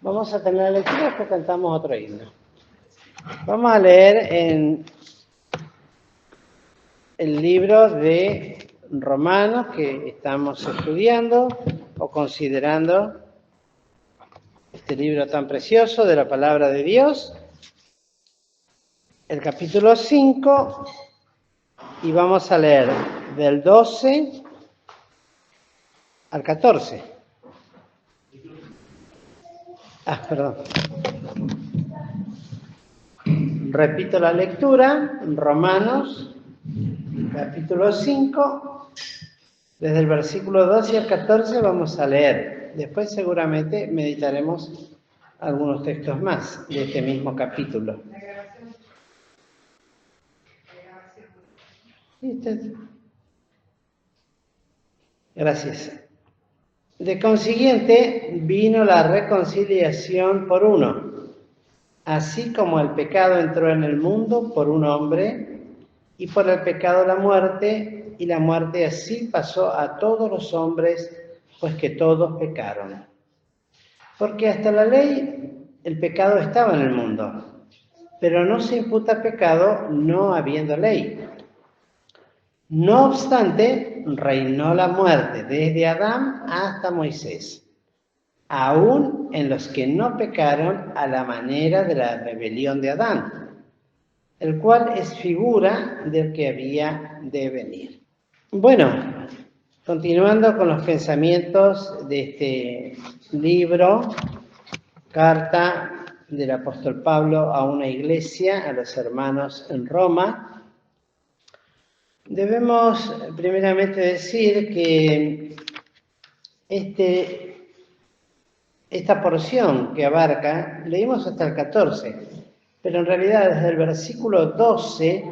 Vamos a tener la lectura y después cantamos otro himno. Vamos a leer en el libro de Romanos que estamos estudiando o considerando este libro tan precioso de la palabra de Dios, el capítulo 5, y vamos a leer del 12 al 14. Perdón. Repito la lectura, Romanos, capítulo 5, desde el versículo 12 al 14 vamos a leer. Después seguramente meditaremos algunos textos más de este mismo capítulo. Gracias. De consiguiente, vino la reconciliación por uno. Así como el pecado entró en el mundo por un hombre, y por el pecado la muerte, y la muerte así pasó a todos los hombres, pues que todos pecaron. Porque hasta la ley el pecado estaba en el mundo, pero no se imputa pecado no habiendo ley. No obstante, reinó la muerte desde Adán hasta Moisés, aún en los que no pecaron a la manera de la rebelión de Adán, el cual es figura del que había de venir. Bueno, continuando con los pensamientos de este libro, carta del apóstol Pablo a una iglesia, a los hermanos en Roma, debemos primeramente decir que esta porción que abarca, leímos hasta el 14, pero en realidad desde el versículo 12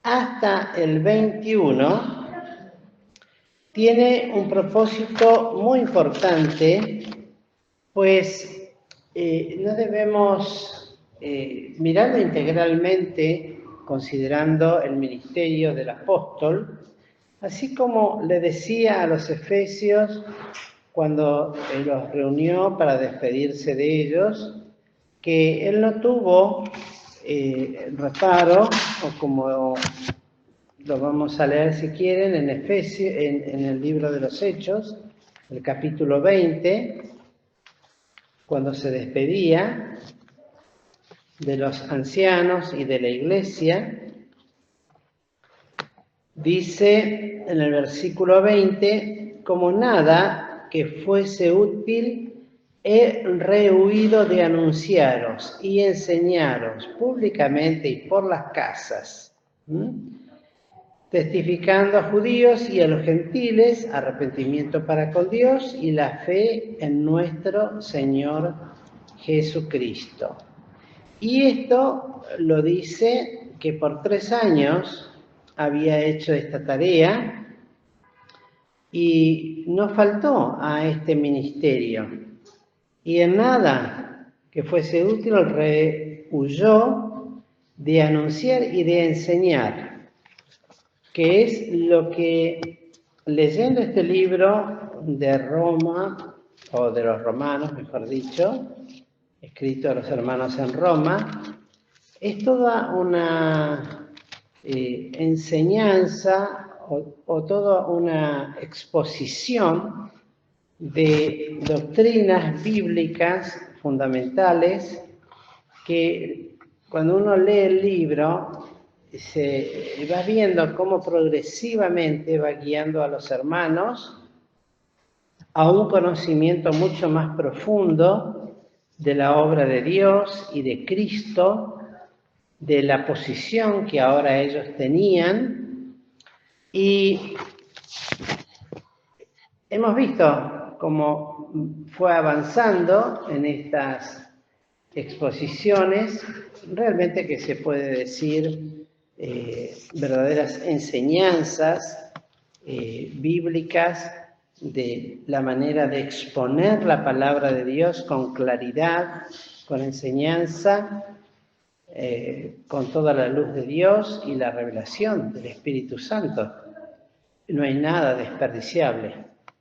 hasta el 21 tiene un propósito muy importante, pues no debemos mirarlo integralmente considerando el ministerio del apóstol, así como le decía a los efesios cuando los reunió para despedirse de ellos, que él no tuvo reparo, o como lo vamos a leer si quieren en el libro de los Hechos, el capítulo 20, cuando se despedía de los ancianos y de la iglesia, dice en el versículo 20, como nada que fuese útil, he rehuido de anunciaros y enseñaros públicamente y por las casas, testificando a judíos y a los gentiles arrepentimiento para con Dios y la fe en nuestro Señor Jesucristo. Y esto lo dice que por 3 años había hecho esta tarea y no faltó a este ministerio. Y en nada que fuese útil rehuyó de anunciar y de enseñar, que es lo que, leyendo este libro de Roma, o de los romanos, mejor dicho, escrito a los hermanos en Roma, es toda una enseñanza o toda una exposición de doctrinas bíblicas fundamentales que cuando uno lee el libro se va viendo cómo progresivamente va guiando a los hermanos a un conocimiento mucho más profundo de la obra de Dios y de Cristo, de la posición que ahora ellos tenían, y hemos visto cómo fue avanzando en estas exposiciones, realmente que se puede decir verdaderas enseñanzas bíblicas de la manera de exponer la palabra de Dios con claridad, con enseñanza, con toda la luz de Dios y la revelación del Espíritu Santo. No hay nada desperdiciable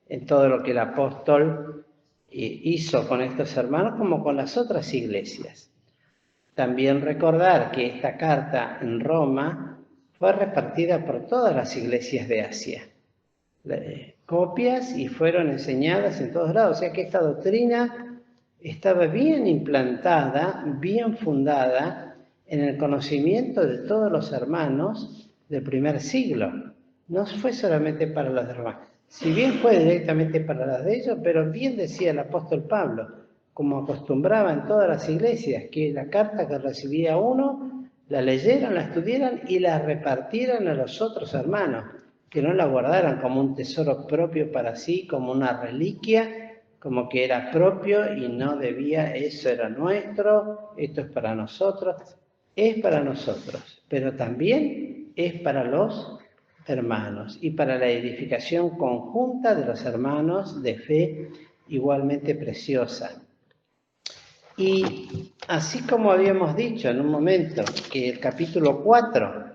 en todo lo que el apóstol hizo con estos hermanos como con las otras iglesias. También recordar que esta carta en Roma fue repartida por todas las iglesias de Asia. Copias y fueron enseñadas en todos lados. O sea que esta doctrina estaba bien implantada, bien fundada en el conocimiento de todos los hermanos del primer siglo. No fue solamente para los de Roma. Si bien fue directamente para los de ellos, pero bien decía el apóstol Pablo, como acostumbraba en todas las iglesias, que la carta que recibía uno, la leyeran, la estudiaran y la repartieran a los otros hermanos, que no la guardaran como un tesoro propio para sí, como una reliquia, como que era propio y no debía, eso era nuestro, esto es para nosotros. Es para nosotros, pero también es para los hermanos y para la edificación conjunta de los hermanos de fe igualmente preciosa. Y así como habíamos dicho en un momento que el capítulo 4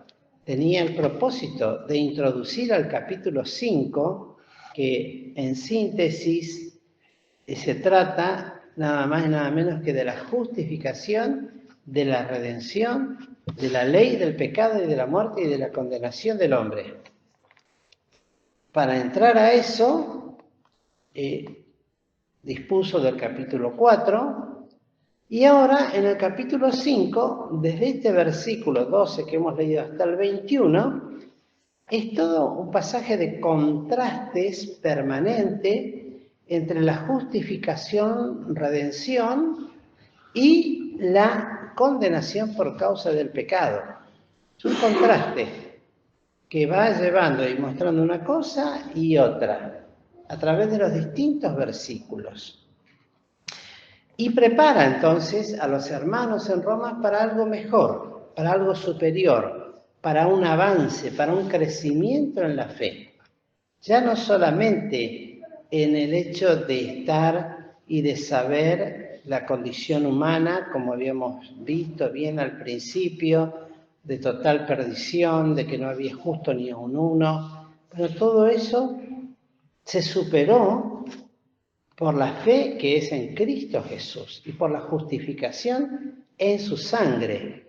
tenía el propósito de introducir al capítulo 5, que en síntesis se trata nada más y nada menos que de la justificación, de la redención, de la ley del pecado y de la muerte y de la condenación del hombre. Para entrar a eso, dispuso del capítulo 4, y ahora en el capítulo 5, desde este versículo 12 que hemos leído hasta el 21, es todo un pasaje de contrastes permanente entre la justificación, redención y la condenación por causa del pecado. Es un contraste que va llevando y mostrando una cosa y otra a través de los distintos versículos. Y prepara entonces a los hermanos en Roma para algo mejor, para algo superior, para un avance, para un crecimiento en la fe. Ya no solamente en el hecho de estar y de saber la condición humana, como habíamos visto bien al principio, de total perdición, de que no había justo ni un uno, pero todo eso se superó por la fe que es en Cristo Jesús y por la justificación en su sangre.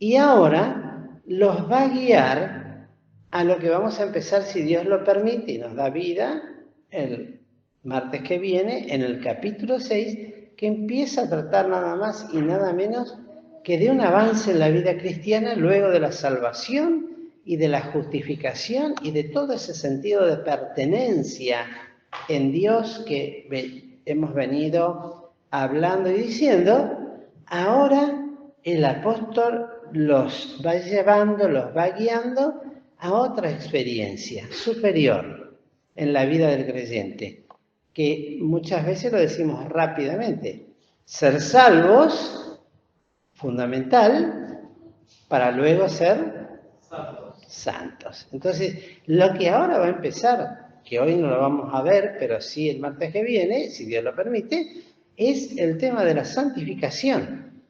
Y ahora los va a guiar a lo que vamos a empezar, si Dios lo permite y nos da vida, el martes que viene, en el capítulo 6, que empieza a tratar nada más y nada menos que de un avance en la vida cristiana luego de la salvación y de la justificación y de todo ese sentido de pertenencia en Dios que hemos venido hablando y diciendo. Ahora el apóstol los va llevando, los va guiando a otra experiencia superior en la vida del creyente, que muchas veces lo decimos rápidamente. Ser salvos, fundamental, para luego ser santos. Entonces, lo que ahora va a empezar, que hoy no lo vamos a ver, pero sí el martes que viene, si Dios lo permite, es el tema de la santificación.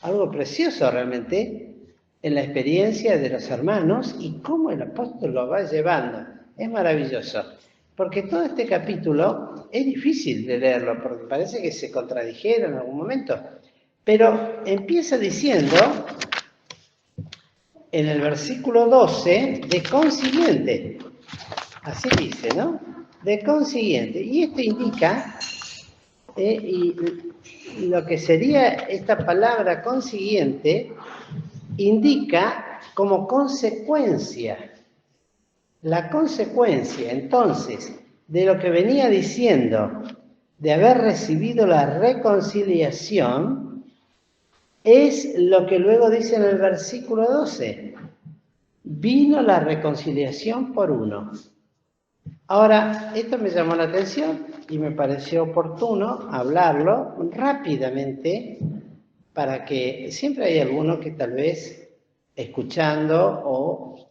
Algo precioso realmente en la experiencia de los hermanos y cómo el apóstol lo va llevando. Es maravilloso, porque todo este capítulo es difícil de leerlo, porque parece que se contradijera en algún momento, pero empieza diciendo en el versículo 12, de consiguiente, así dice, ¿no? De consiguiente, y esto indica, y lo que sería esta palabra consiguiente, indica como consecuencia, la consecuencia entonces de lo que venía diciendo, de haber recibido la reconciliación, es lo que luego dice en el versículo 12. Vino la reconciliación por uno. Ahora, esto me llamó la atención y me pareció oportuno hablarlo rápidamente para que siempre hay alguno que tal vez escuchando o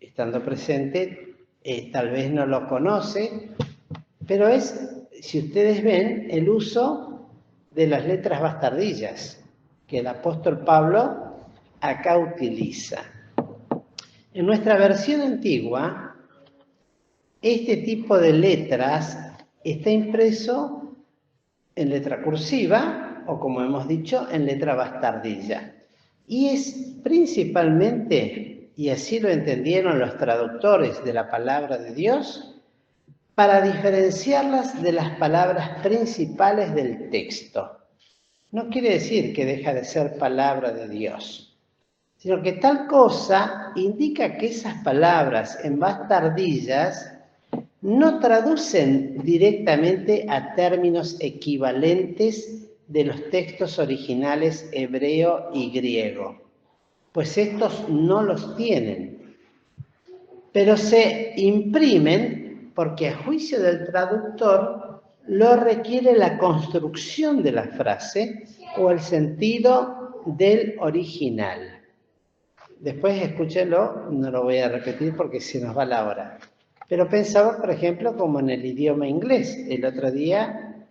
estando presente tal vez no lo conoce, pero es, si ustedes ven, el uso de las letras bastardillas que el apóstol Pablo acá utiliza. En nuestra versión antigua, este tipo de letras está impreso en letra cursiva o, como hemos dicho, en letra bastardilla. Y es principalmente, y así lo entendieron los traductores de la palabra de Dios, para diferenciarlas de las palabras principales del texto. No quiere decir que deja de ser palabra de Dios, sino que tal cosa indica que esas palabras en bastardillas no traducen directamente a términos equivalentes de los textos originales hebreo y griego, pues estos no los tienen, pero se imprimen porque a juicio del traductor lo requiere la construcción de la frase o el sentido del original. Después escúchenlo, no lo voy a repetir porque se nos va la hora. Pero pensaba, por ejemplo, como en el idioma inglés. El otro día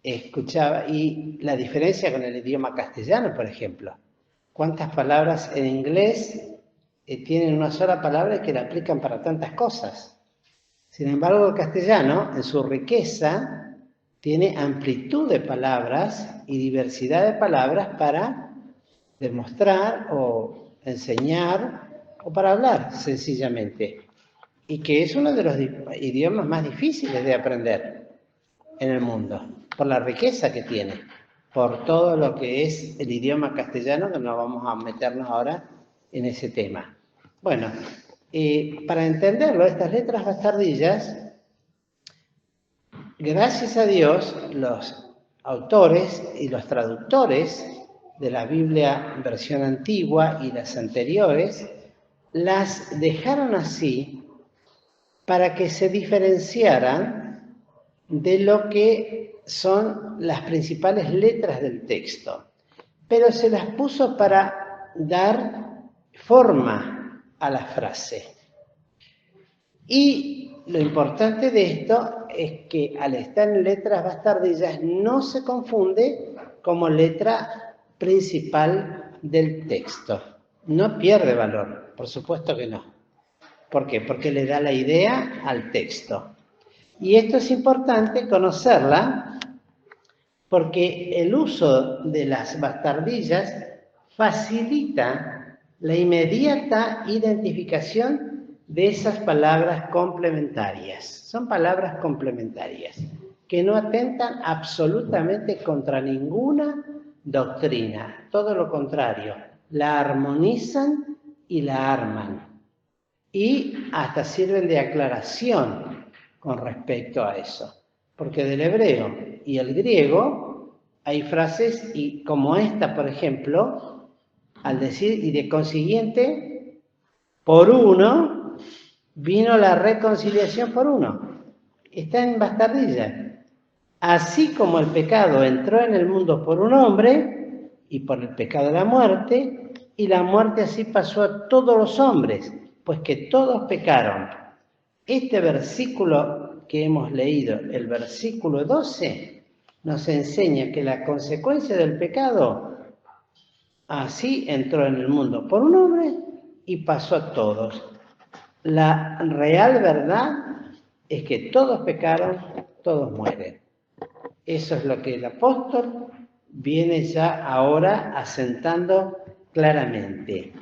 escuchaba, y la diferencia con el idioma castellano, por ejemplo. ¿Cuántas palabras en inglés tienen una sola palabra y que la aplican para tantas cosas? Sin embargo, el castellano, en su riqueza, tiene amplitud de palabras y diversidad de palabras para demostrar o enseñar o para hablar, sencillamente. Y que es uno de los idiomas más difíciles de aprender en el mundo, por la riqueza que tiene, por todo lo que es el idioma castellano, que no vamos a meternos ahora en ese tema. Bueno, para entenderlo, estas letras bastardillas, gracias a Dios, los autores y los traductores de la Biblia versión antigua y las anteriores, las dejaron así para que se diferenciaran de lo que son las principales letras del texto. Pero se las puso para dar forma a la frase. Y lo importante de esto es que al estar en letras bastardillas no se confunde como letra principal del texto. No pierde valor, por supuesto que no. ¿Por qué? Porque le da la idea al texto. Y esto es importante conocerla porque el uso de las bastardillas facilita la inmediata identificación de esas palabras complementarias. Son palabras complementarias que no atentan absolutamente contra ninguna doctrina. Todo lo contrario, la armonizan y la arman. Y hasta sirven de aclaración con respecto a eso. Porque del hebreo y el griego hay frases, y como esta, por ejemplo, al decir, y de consiguiente, por uno, vino la reconciliación por uno. Está en bastardilla. Así como el pecado entró en el mundo por un hombre, y por el pecado la muerte, y la muerte así pasó a todos los hombres, pues que todos pecaron. Este versículo que hemos leído, el versículo 12, nos enseña que la consecuencia del pecado así entró en el mundo por un hombre y pasó a todos. La real verdad es que todos pecaron, todos mueren. Eso es lo que el apóstol viene ya ahora asentando claramente.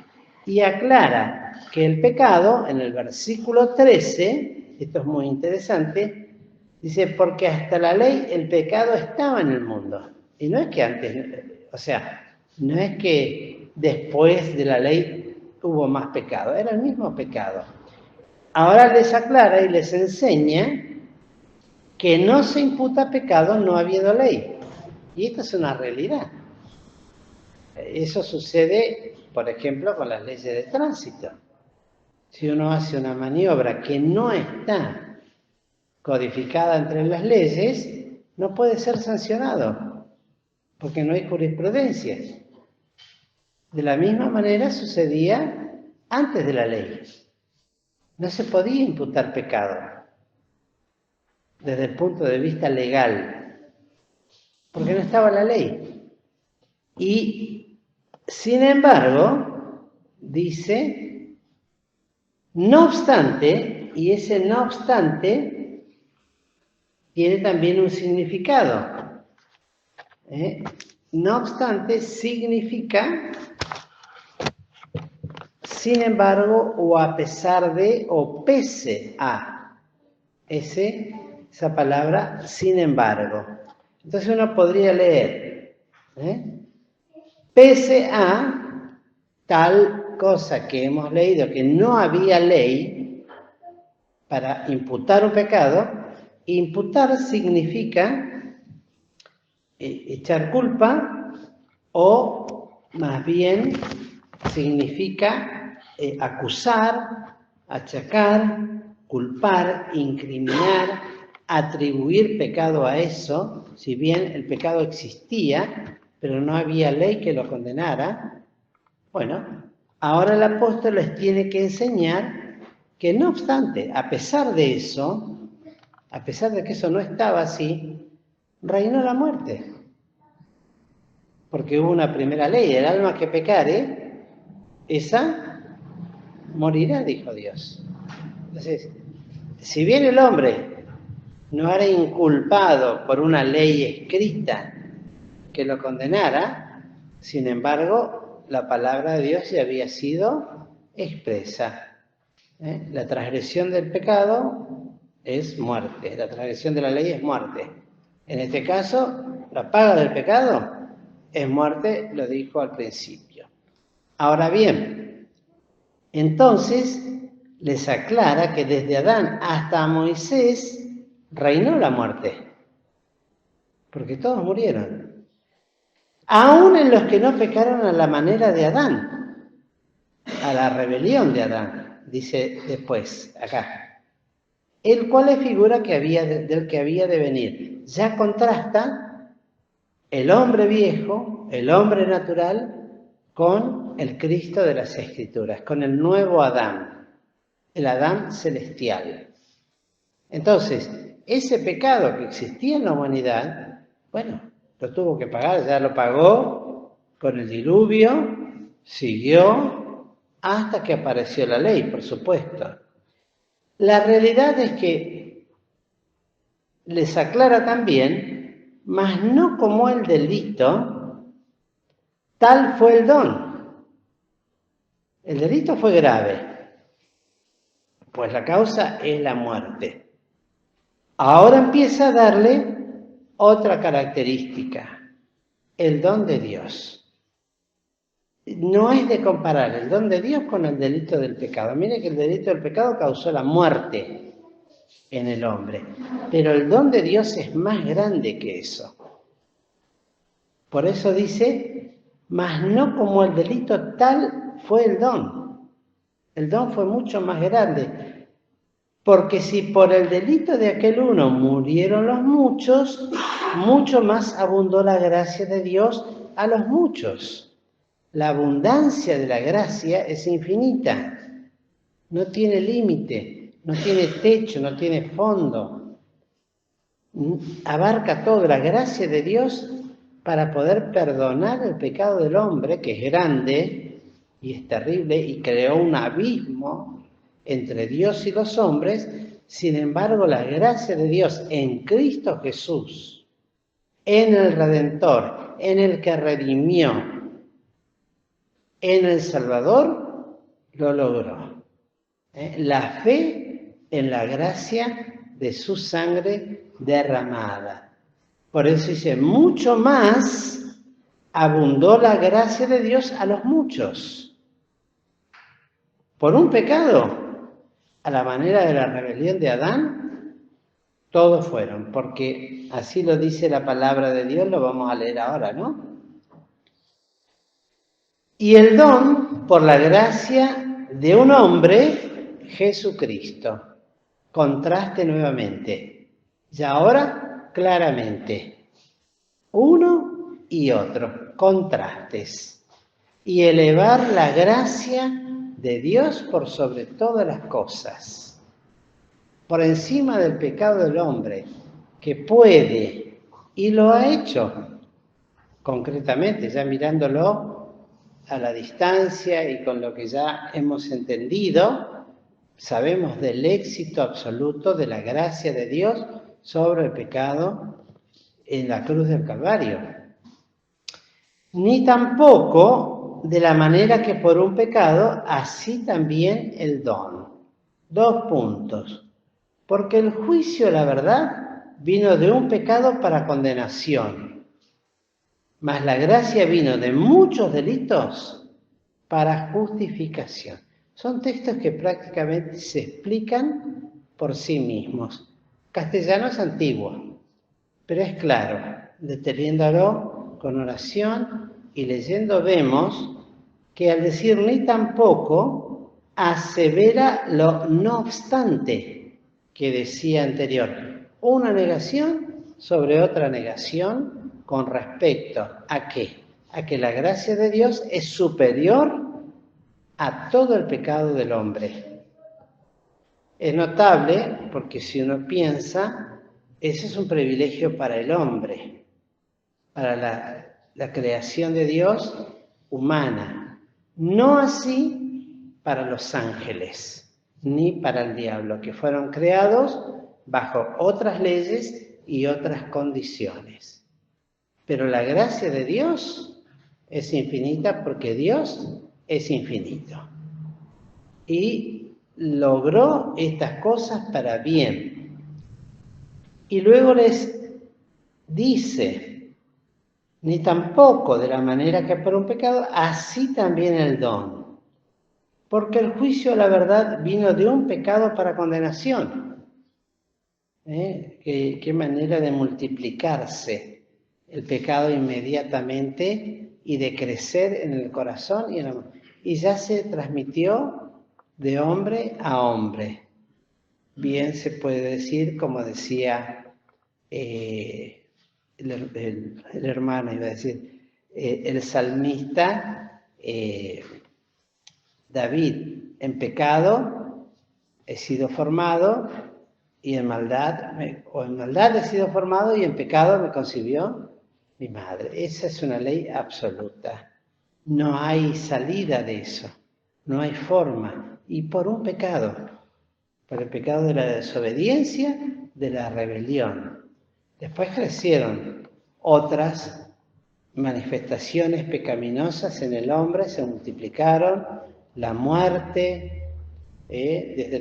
Y aclara que el pecado, en el versículo 13, esto es muy interesante, dice, porque hasta la ley el pecado estaba en el mundo. Y no es que antes, o sea, no es que después de la ley hubo más pecado, era el mismo pecado. Ahora les aclara y les enseña que no se imputa pecado no habiendo ley. Y esto es una realidad. Eso sucede, por ejemplo, con las leyes de tránsito. Si uno hace una maniobra que no está codificada entre las leyes, no puede ser sancionado, porque no hay jurisprudencia. De la misma manera sucedía antes de la ley. No se podía imputar pecado desde el punto de vista legal, porque no estaba la ley. Y, sin embargo, dice, no obstante, y ese no obstante tiene también un significado. No obstante, significa sin embargo, o a pesar de, o pese a. Esa palabra, sin embargo. Entonces uno podría leer, pese a tal cosa que hemos leído, que no había ley para imputar un pecado. Imputar significa echar culpa, o más bien significa acusar, achacar, culpar, incriminar, atribuir pecado a eso. Si bien el pecado existía, pero no había ley que lo condenara. Bueno, ahora el apóstol les tiene que enseñar que no obstante, a pesar de eso, a pesar de que eso no estaba así, reinó la muerte. Porque hubo una primera ley, el alma que pecare, esa morirá, dijo Dios. Entonces, si bien el hombre no era inculpado por una ley escrita que lo condenara, sin embargo, la palabra de Dios ya había sido expresa. La transgresión del pecado es muerte, la transgresión de la ley es muerte. En este caso, la paga del pecado es muerte, lo dijo al principio. Ahora bien, entonces les aclara que desde Adán hasta Moisés reinó la muerte, porque todos murieron. Aún en los que no pecaron a la manera de Adán, a la rebelión de Adán, dice después acá, el cual es figura del que había de venir. Ya contrasta el hombre viejo, el hombre natural, con el Cristo de las Escrituras, con el nuevo Adán, el Adán celestial. Entonces, ese pecado que existía en la humanidad, bueno, lo tuvo que pagar, ya lo pagó con el diluvio, siguió hasta que apareció la ley, por supuesto. La realidad es que les aclara también, mas no como el delito, tal fue el don. El delito fue grave, pues la causa es la muerte. Ahora empieza a darle otra característica, el don de Dios. No es de comparar el don de Dios con el delito del pecado. Mire que el delito del pecado causó la muerte en el hombre, pero el don de Dios es más grande que eso. Por eso dice, mas no como el delito, tal fue el don. El don fue mucho más grande. Porque si por el delito de aquel uno murieron los muchos, mucho más abundó la gracia de Dios a los muchos. La abundancia de la gracia es infinita. No tiene límite, no tiene techo, no tiene fondo. Abarca toda la gracia de Dios para poder perdonar el pecado del hombre, que es grande y es terrible y creó un abismo entre Dios y los hombres. Sin embargo, la gracia de Dios en Cristo Jesús, en el Redentor, en el que redimió, en el Salvador, lo logró. La fe en la gracia de su sangre derramada. Por eso dice, mucho más abundó la gracia de Dios a los muchos. Por un pecado, a la manera de la rebelión de Adán, todos fueron, porque así lo dice la palabra de Dios, lo vamos a leer ahora, ¿no? Y el don por la gracia de un hombre, Jesucristo. Contraste nuevamente. Y ahora, claramente. Uno y otro. Contrastes. Y elevar la gracia de Dios por sobre todas las cosas. Por encima del pecado del hombre, que puede, y lo ha hecho. Concretamente, ya mirándolo a la distancia y con lo que ya hemos entendido, sabemos del éxito absoluto de la gracia de Dios sobre el pecado en la cruz del Calvario. Ni tampoco de la manera que por un pecado, así también el don. 2 puntos. Porque el juicio, la verdad, vino de un pecado para condenación, mas la gracia vino de muchos delitos para justificación. Son textos que prácticamente se explican por sí mismos. Castellano es antiguo, pero es claro. Deteniéndolo con oración y leyendo vemos que al decir ni tampoco asevera lo no obstante que decía anterior. Una negación sobre otra negación con respecto a qué? A que la gracia de Dios es superior a todo el pecado del hombre. Es notable porque si uno piensa, ese es un privilegio para el hombre, para la creación de Dios humana. No así para los ángeles, ni para el diablo, que fueron creados bajo otras leyes y otras condiciones. Pero la gracia de Dios es infinita porque Dios es infinito. Y logró estas cosas para bien. Y luego les dice, ni tampoco de la manera que por un pecado, así también el don. Porque el juicio, la verdad, vino de un pecado para condenación. Qué manera de multiplicarse el pecado inmediatamente y de crecer en el corazón. Y ya se transmitió de hombre a hombre. Bien se puede decir, como decía el hermano, iba a decir, el salmista David, en pecado he sido formado y en maldad he sido formado y en pecado me concibió mi madre. Esa es una ley absoluta. No hay salida de eso, no hay forma. Y por un pecado, por el pecado de la desobediencia, de la rebelión. Después crecieron otras manifestaciones pecaminosas en el hombre, se multiplicaron, la muerte, desde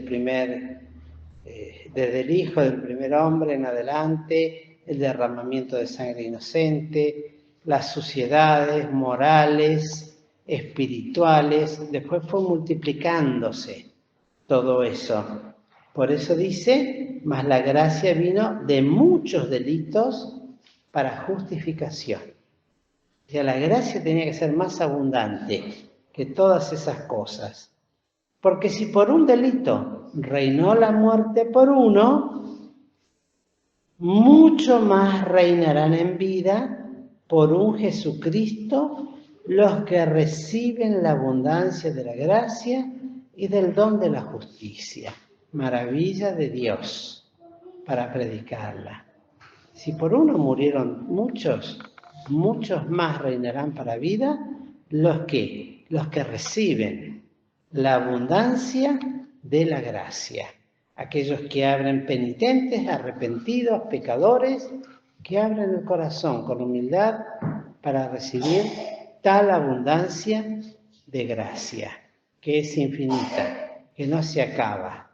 el hijo del primer hombre en adelante, el derramamiento de sangre inocente, las suciedades morales, espirituales, después fue multiplicándose todo eso. Por eso dice, mas la gracia vino de muchos delitos para justificación. O sea, la gracia tenía que ser más abundante que todas esas cosas. Porque si por un delito reinó la muerte por uno, mucho más reinarán en vida por un Jesucristo los que reciben la abundancia de la gracia y del don de la justicia. Maravilla de Dios para predicarla. Si por uno murieron muchos, muchos más reinarán para vida los que reciben la abundancia de la gracia. Aquellos que abren penitentes, arrepentidos, pecadores, que abren el corazón con humildad para recibir tal abundancia de gracia, que es infinita, que no se acaba,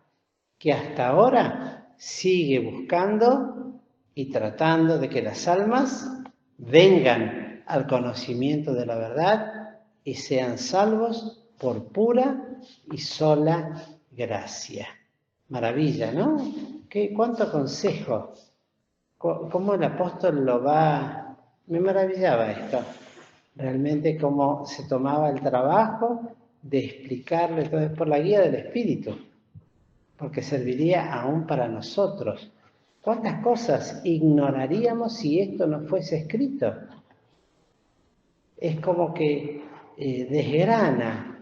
que hasta ahora sigue buscando y tratando de que las almas vengan al conocimiento de la verdad y sean salvos por pura y sola gracia. Maravilla, ¿no? ¿Cuánto consejo? ¿Cómo el apóstol lo va? Me maravillaba esto. Realmente cómo se tomaba el trabajo de explicarle todo por la guía del Espíritu, porque serviría aún para nosotros. ¿Cuántas cosas ignoraríamos si esto no fuese escrito? Es como que desgrana,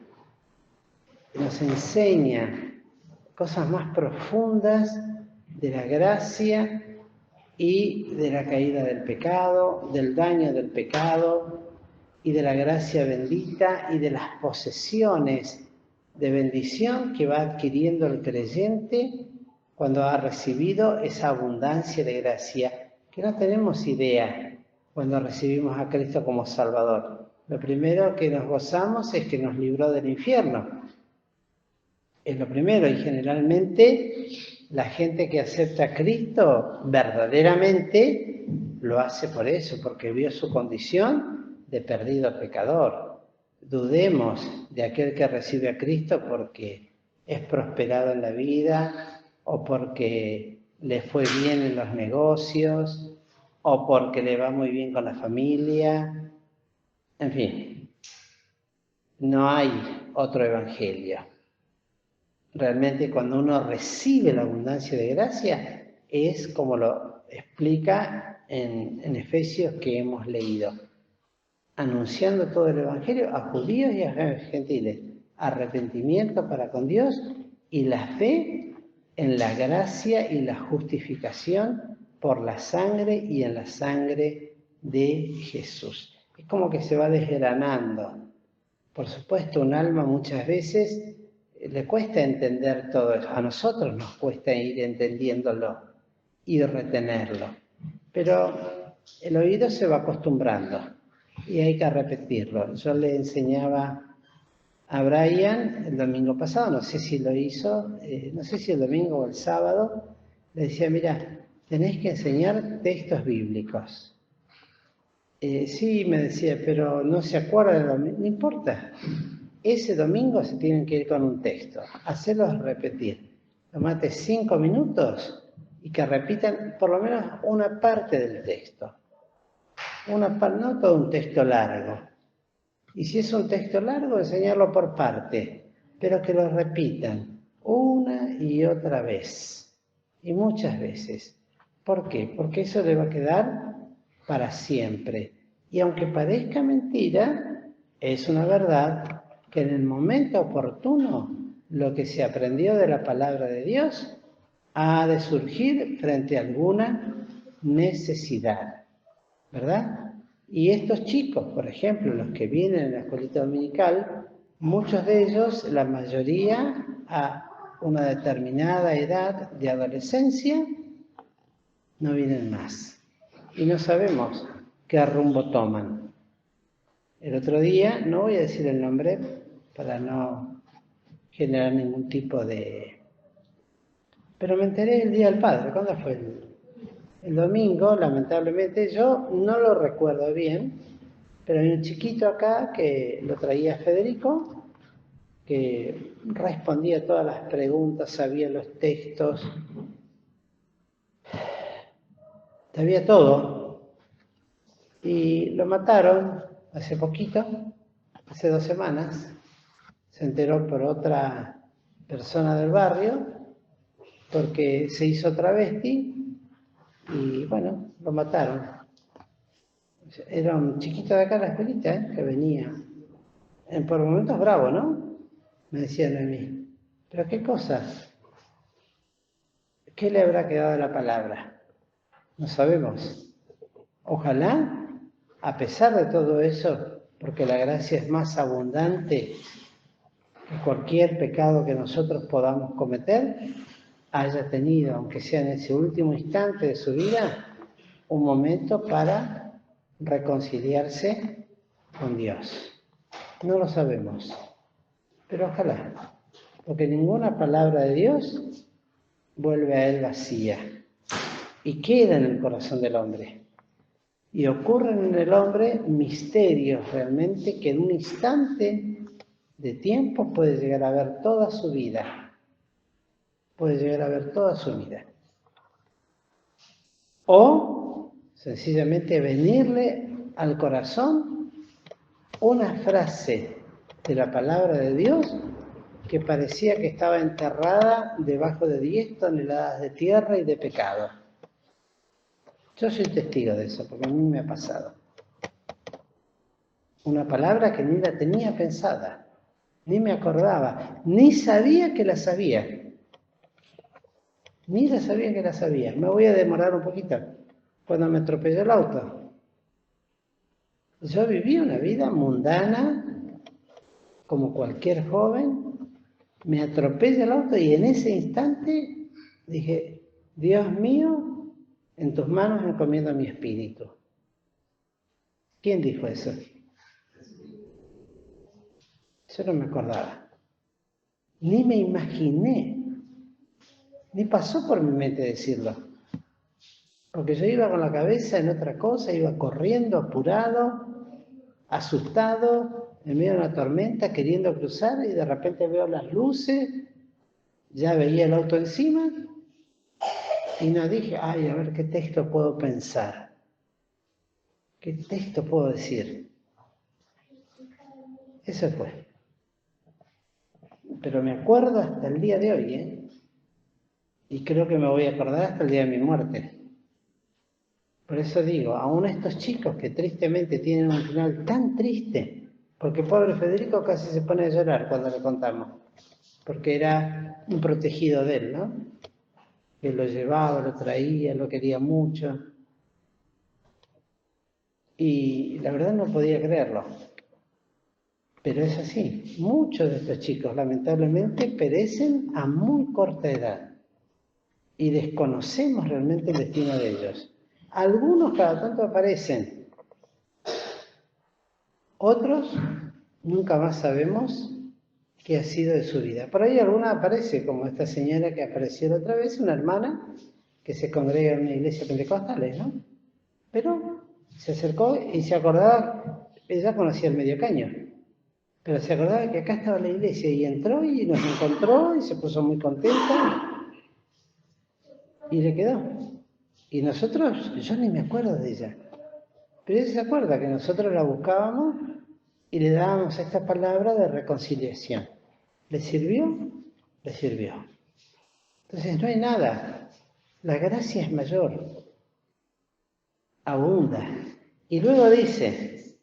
nos enseña cosas más profundas de la gracia y de la caída del pecado, del daño del pecado y de la gracia bendita y de las posesiones de bendición que va adquiriendo el creyente cuando ha recibido esa abundancia de gracia, que no tenemos idea cuando recibimos a Cristo como Salvador. Lo primero que nos gozamos es que nos libró del infierno. Es lo primero, y generalmente la gente que acepta a Cristo verdaderamente lo hace por eso, porque vio su condición de perdido pecador. Dudemos de aquel que recibe a Cristo porque es prosperado en la vida, o porque le fue bien en los negocios, o porque le va muy bien con la familia. En fin, no hay otro evangelio. Realmente cuando uno recibe la abundancia de gracia, es como lo explica en Efesios que hemos leído, anunciando todo el evangelio a judíos y a gentiles, arrepentimiento para con Dios y la fe en la gracia y la justificación por la sangre y en la sangre de Jesús. Es como que se va desgranando. Por supuesto, un alma muchas veces le cuesta entender todo eso. A nosotros nos cuesta ir entendiéndolo y retenerlo. Pero el oído se va acostumbrando y hay que repetirlo. Yo le enseñaba a Brian el domingo pasado, no sé si lo hizo, no sé si el domingo o el sábado, le decía, mira, tenés que enseñar textos bíblicos. Sí, me decía, pero no se acuerda del domingo. No importa. Ese domingo se tienen que ir con un texto. Hacerlos repetir. Tomate 5 minutos y que repitan por lo menos una parte del texto. No todo un texto largo. Y si es un texto largo, enseñarlo por parte. Pero que lo repitan una y otra vez. Y muchas veces. ¿Por qué? Porque eso le va a quedar para siempre. Y aunque parezca mentira, es una verdad que en el momento oportuno lo que se aprendió de la palabra de Dios ha de surgir frente a alguna necesidad, ¿verdad? Y estos chicos, por ejemplo, los que vienen en la escuelita dominical, muchos de ellos, la mayoría, a una determinada edad de adolescencia, no vienen más. Y no sabemos qué rumbo toman. El otro día, no voy a decir el nombre para no generar ningún tipo de... Pero me enteré el Día del Padre. ¿Cuándo fue? El domingo, lamentablemente, yo no lo recuerdo bien, pero hay un chiquito acá que lo traía Federico, que respondía todas las preguntas, sabía los textos, sabía todo. Y lo mataron hace poquito, hace 2 semanas. Se enteró por otra persona del barrio, porque se hizo travesti y bueno, lo mataron. Era un chiquito de acá en la escuelita, que venía. Por momentos bravo, ¿no? Me decían a mí. ¿Pero qué cosas? ¿Qué le habrá quedado de la palabra? No sabemos. Ojalá, a pesar de todo eso, porque la gracia es más abundante que cualquier pecado que nosotros podamos cometer, haya tenido, aunque sea en ese último instante de su vida, un momento para reconciliarse con Dios. No lo sabemos, pero ojalá, porque ninguna palabra de Dios vuelve a él vacía y queda en el corazón del hombre. Y ocurren en el hombre misterios realmente que en un instante de tiempo puede llegar a ver toda su vida. Puede llegar a ver toda su vida. O sencillamente venirle al corazón una frase de la palabra de Dios que parecía que estaba enterrada debajo de 10 toneladas de tierra y de pecado. Yo soy testigo de eso, porque a mí me ha pasado. Una palabra que ni la tenía pensada, ni me acordaba, ni sabía que la sabía. Ni la sabía que la sabía. Me voy a demorar un poquito. Cuando me atropelló el auto. Yo viví una vida mundana, como cualquier joven. Me atropella el auto y en ese instante dije, Dios mío, en tus manos encomiendo mi espíritu. ¿Quién dijo eso? Yo no me acordaba. Ni me imaginé. Ni pasó por mi mente decirlo. Porque yo iba con la cabeza en otra cosa, iba corriendo, apurado, asustado, en medio de una tormenta, queriendo cruzar, y de repente veo las luces, ya veía el auto encima, y no dije, ay, a ver qué texto puedo pensar. ¿Qué texto puedo decir? Eso fue. Pero me acuerdo hasta el día de hoy, ¿eh? Y creo que me voy a acordar hasta el día de mi muerte. Por eso digo, aún estos chicos que tristemente tienen un final tan triste, porque pobre Federico casi se pone a llorar cuando le contamos, porque era un protegido de él, ¿no? Que lo llevaba, lo traía, lo quería mucho. Y la verdad no podía creerlo. Pero es así. Muchos de estos chicos lamentablemente perecen a muy corta edad. Y desconocemos realmente el destino de ellos. Algunos cada tanto aparecen. Otros nunca más sabemos qué ha sido de su vida. Por ahí alguna aparece, como esta señora que apareció la otra vez, una hermana que se congrega en una iglesia pentecostal, ¿no? Pero se acercó y se acordaba, ella conocía el Medio Caño, pero se acordaba que acá estaba la iglesia y entró y nos encontró y se puso muy contenta y le quedó. Y nosotros, yo ni me acuerdo de ella, pero ella se acuerda que nosotros la buscábamos y le dábamos esta palabra de reconciliación. ¿Le sirvió? Le sirvió. Entonces no hay nada. La gracia es mayor. Abunda. Y luego dice,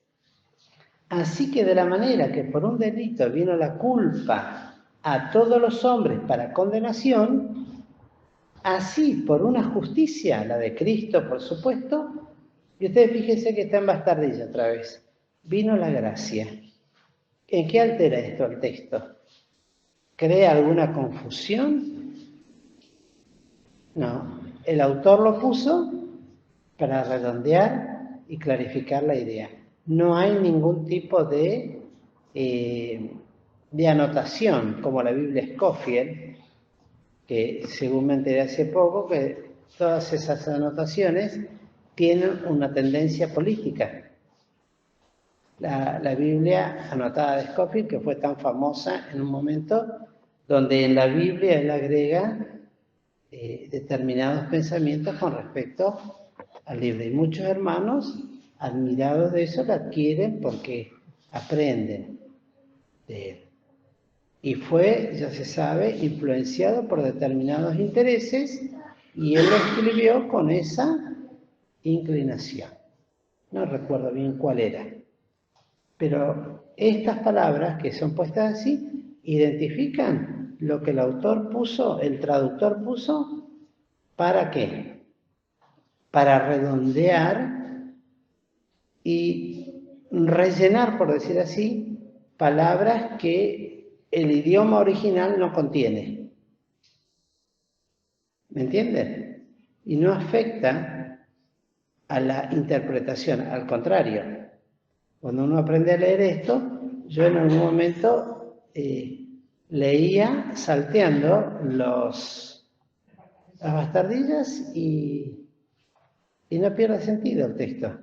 así que de la manera que por un delito vino la culpa a todos los hombres para condenación, así por una justicia, la de Cristo por supuesto, y ustedes fíjense que está en bastardilla otra vez, vino la gracia. ¿En qué altera esto el texto? ¿Crea alguna confusión? No, el autor lo puso para redondear y clarificar la idea. No hay ningún tipo de anotación, como la Biblia Scofield, que según me enteré hace poco, que todas esas anotaciones tienen una tendencia política. La Biblia anotada de Scofield, que fue tan famosa en un momento, donde en la Biblia él agrega determinados pensamientos con respecto al libro. Y muchos hermanos, admirados de eso, lo adquieren porque aprenden de él. Y fue, ya se sabe, influenciado por determinados intereses y él lo escribió con esa inclinación. No recuerdo bien cuál era. Pero estas palabras que son puestas así identifican lo que el autor puso, el traductor puso, ¿para qué? Para redondear y rellenar, por decir así, palabras que el idioma original no contiene. ¿Me entienden? Y no afecta a la interpretación, al contrario. Cuando uno aprende a leer esto, yo en algún momento leía salteando las bastardillas y no pierde sentido el texto.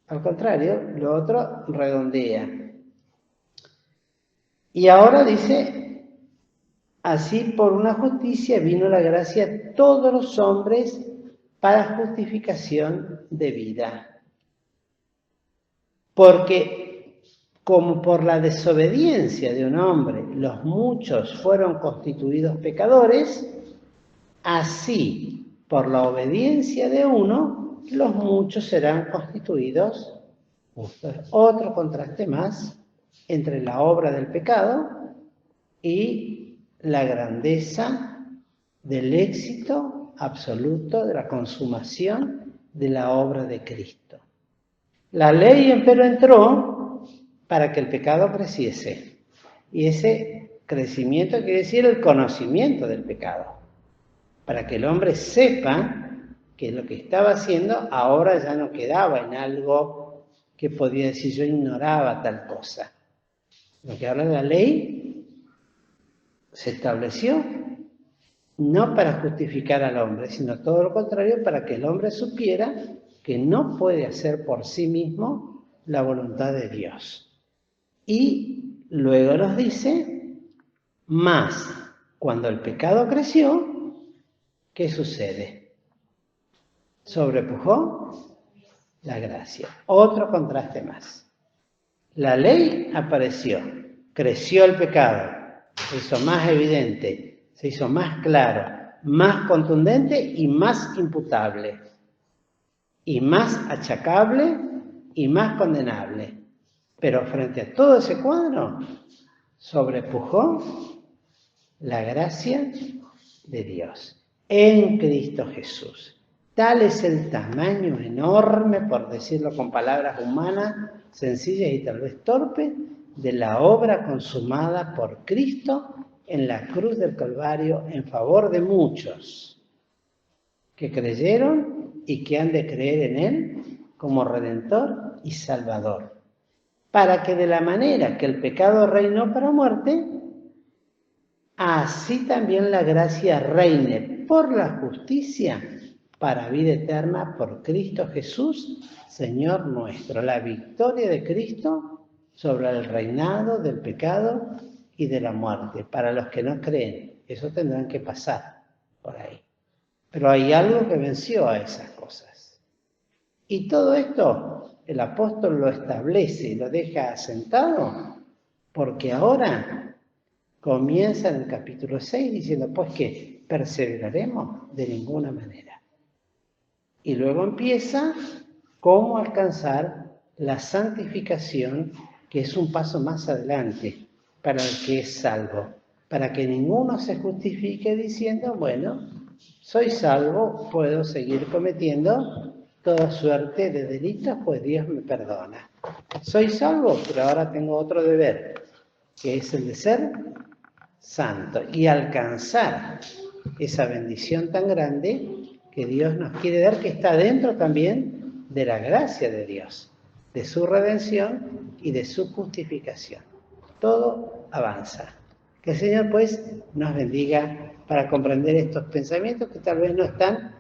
Al contrario, lo otro redondea. Y ahora dice, así por una justicia vino la gracia a todos los hombres para justificación de vida. Porque como por la desobediencia de un hombre los muchos fueron constituidos pecadores, así por la obediencia de uno los muchos serán constituidos justos. Otro contraste más entre la obra del pecado y la grandeza del éxito absoluto de la consumación de la obra de Cristo. La ley, empero, entró para que el pecado creciese. Y ese crecimiento quiere decir el conocimiento del pecado. Para que el hombre sepa que lo que estaba haciendo ahora ya no quedaba en algo que podía decir yo ignoraba tal cosa. Lo que habla de la ley se estableció no para justificar al hombre, sino todo lo contrario, para que el hombre supiera que no puede hacer por sí mismo la voluntad de Dios. Y luego nos dice, más cuando el pecado creció, ¿qué sucede? Sobrepujó la gracia. Otro contraste más. La ley apareció, creció el pecado, se hizo más evidente, se hizo más claro, más contundente y más imputable, y más achacable y más condenable. Pero frente a todo ese cuadro, sobrepujó la gracia de Dios en Cristo Jesús. Tal es el tamaño enorme, por decirlo con palabras humanas, sencillas y tal vez torpes, de la obra consumada por Cristo en la cruz del Calvario en favor de muchos que creyeron y que han de creer en Él como Redentor y Salvador, para que de la manera que el pecado reinó para muerte, así también la gracia reine por la justicia para vida eterna por Cristo Jesús, Señor nuestro. La victoria de Cristo sobre el reinado del pecado y de la muerte. Para los que no creen, eso tendrán que pasar por ahí. Pero hay algo que venció a esas cosas. Y todo esto el apóstol lo establece y lo deja asentado, porque ahora comienza en el capítulo 6 diciendo, pues que perseveraremos de ninguna manera. Y luego empieza cómo alcanzar la santificación, que es un paso más adelante para el que es salvo, para que ninguno se justifique diciendo, bueno, soy salvo, puedo seguir cometiendo toda suerte de delitos, pues Dios me perdona. Soy salvo, pero ahora tengo otro deber, que es el de ser santo y alcanzar esa bendición tan grande que Dios nos quiere dar, que está dentro también de la gracia de Dios, de su redención y de su justificación. Todo avanza. Que el Señor pues nos bendiga para comprender estos pensamientos que tal vez no están